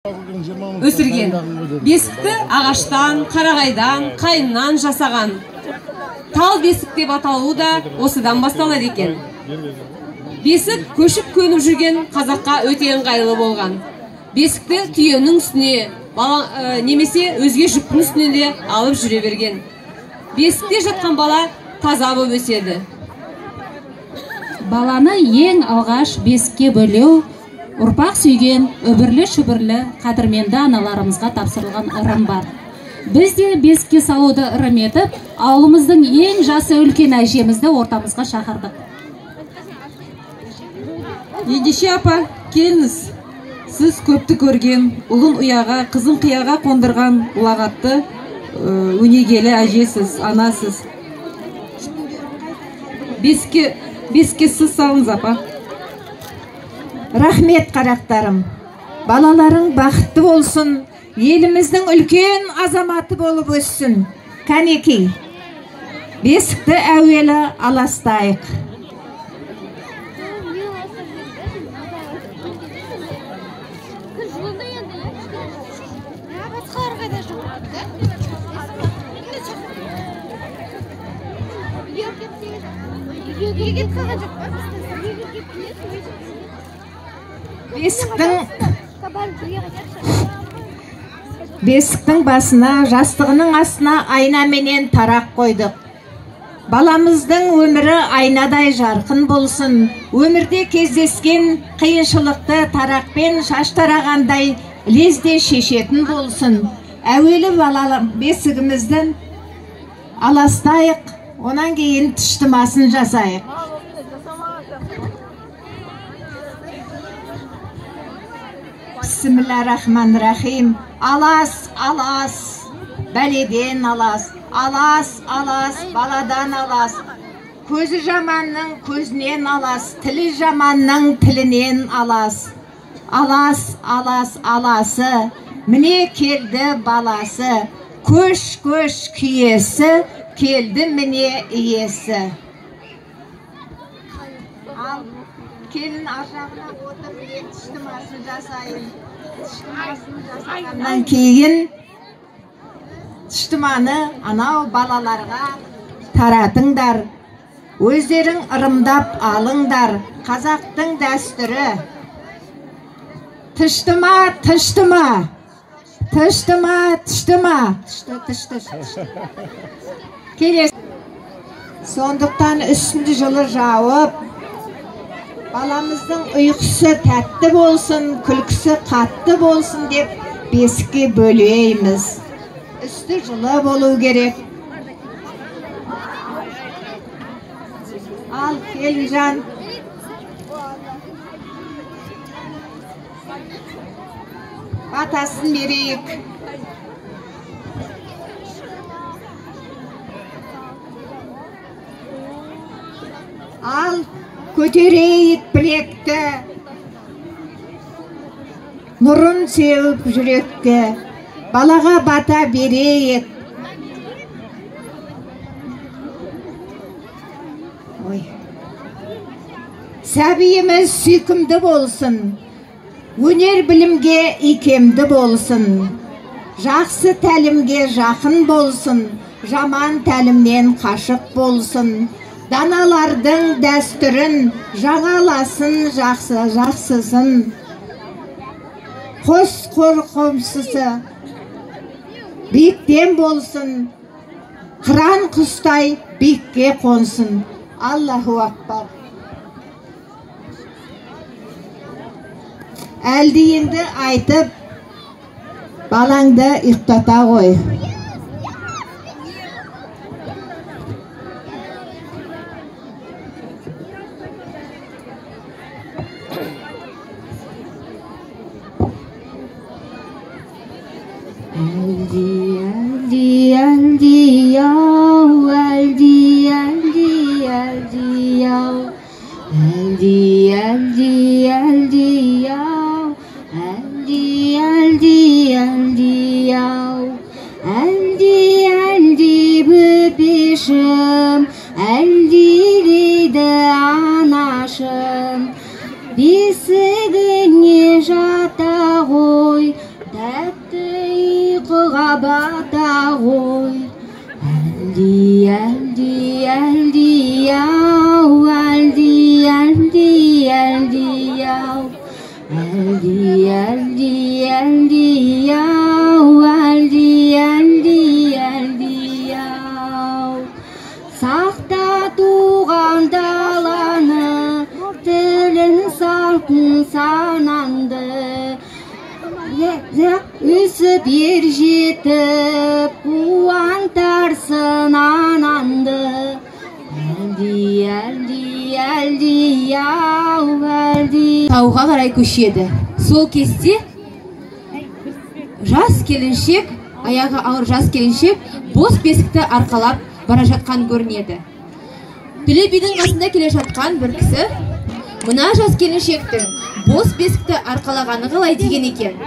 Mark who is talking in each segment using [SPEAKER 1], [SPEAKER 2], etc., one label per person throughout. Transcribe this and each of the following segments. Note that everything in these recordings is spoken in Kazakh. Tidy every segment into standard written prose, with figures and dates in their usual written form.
[SPEAKER 1] өсірген. Бесікті ағаштан, қарағайдан, қайыннан жасаған. Тал бесік деп аталуы да осыдан басталады екен. Бесік көшіп көніп жүрген қазаққа өте ыңғайлы болған. Бесікті түйенің үстіне, немесе өзге жүктің үстіне де алып жүре берген. Бесікте жатқан бала таза болып өседі.
[SPEAKER 2] Баланы ең алғаш бесікке бөлеу, ұрпақ сүйген, өбірлі-шүбірлі, қадірменді аналарымызға тапсырылған ырым бар. Біз де бесікке салуды ырым етіп, ауылымыздың ең жасы үлкен әжемізді ортамызға шақырдық.
[SPEAKER 3] Ендеше апа, келіңіз. Сіз көпті көрген, ұлын ұяға, қызын қияға қондырған ұлағатты өнегелі әжесіз, анасыз. Бесікке сіз салыңыз, апа.
[SPEAKER 4] Рахмет, қарақтарым. Балаларың бақытты болсын, еліміздің үлкен азаматы болып өссін. Кәнекей, бесікті әуелі аластайық. Бесіктің басына, жастығының астына айнаменен тарақ қойдық. Баламыздың өмірі айнадай жарқын болсын, өмірде кездескен қиыншылықты тарақпен шаш тарағандай лезде шешетін болсын. Әуелі бесігіміздің аластайық, онан кейін тұштымасын жасайық. Бисмиллахир-рахманир-рахим. Алас, алас, бәледен алас, алас, алас, баладан алас. Көзі жаманның көзінен алас, тілі жаманның тілінен алас. Алас, алас, аласы, міне келді баласы. Көш, көш күйесі, келді міне иесі. Ал, келін аржағына отыр, мен тұштымасын жасайын. Тұштымасын жасағаннан кейін тұштыманы анау балаларға таратыңдар. Өздерің ырымдап алыңдар, қазақтың дәстүрі. Тұштыма, тұштыма, тұштыма, тұштыма. Келесі. Сондықтан үстінді жылы жауып, баламыздың ұйқысы тәтті болсын, күлкісі қатты болсын деп бесікке бөлейміз. Үсті жылы болу керек. Ал, Келінжан. Батасын берейік. Ал, көтерейік білекті, нұрын сеуіп жүрекке, балаға бата берейік. Сәбиіміз сүйкімді болсын, өнер білімге икемді болсын, жақсы тәлімге жақын болсын, жаман тәлімнен қашық болсын. Даналардың дәстүрін жаңаласын, жақсысын. Қос қорқомсысы биіктен болсын, қыран құстай биікке қонсын. Аллаху акбар. Әлдейіңді айтып, балаңды ұйықтата қой. Бесігіне жата ғой,
[SPEAKER 5] Дәтті ұйқыға бата ғой. Әлди, әлди, әлди, ау, әлди, әлди, әлди, ау. Әлди, әлди, әлди, ау, әлди, әлди, әлди, ау. Сақта туған даланы, тілін салтын сананды. Үсіп ер жетіп, қуантарсын ананды. Әлди, әлди, әлди, ау, әлди.
[SPEAKER 1] Тауға қарай көшеді. Сол кезде жас келіншек, аяғы ауыр жас келіншек бос бесікті арқалап бара жатқан көрінеді. Төле бидің қасында келе жатқан бір кісі мына жас келіншектің бос бесікті арқалағаны қалай деген екен.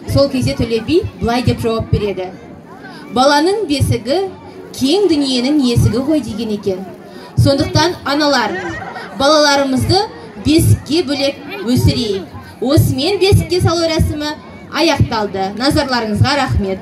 [SPEAKER 1] Сол кезде Төле би былай деп жауап береді: баланың бесігі кең дүниенің есігі ғой деген екен. Сондықтан аналар, балаларымызды бесікке бөлек өсірейік. Осымен бесікке салу рәсімі аяқталды. Назарларыңызға рахмет.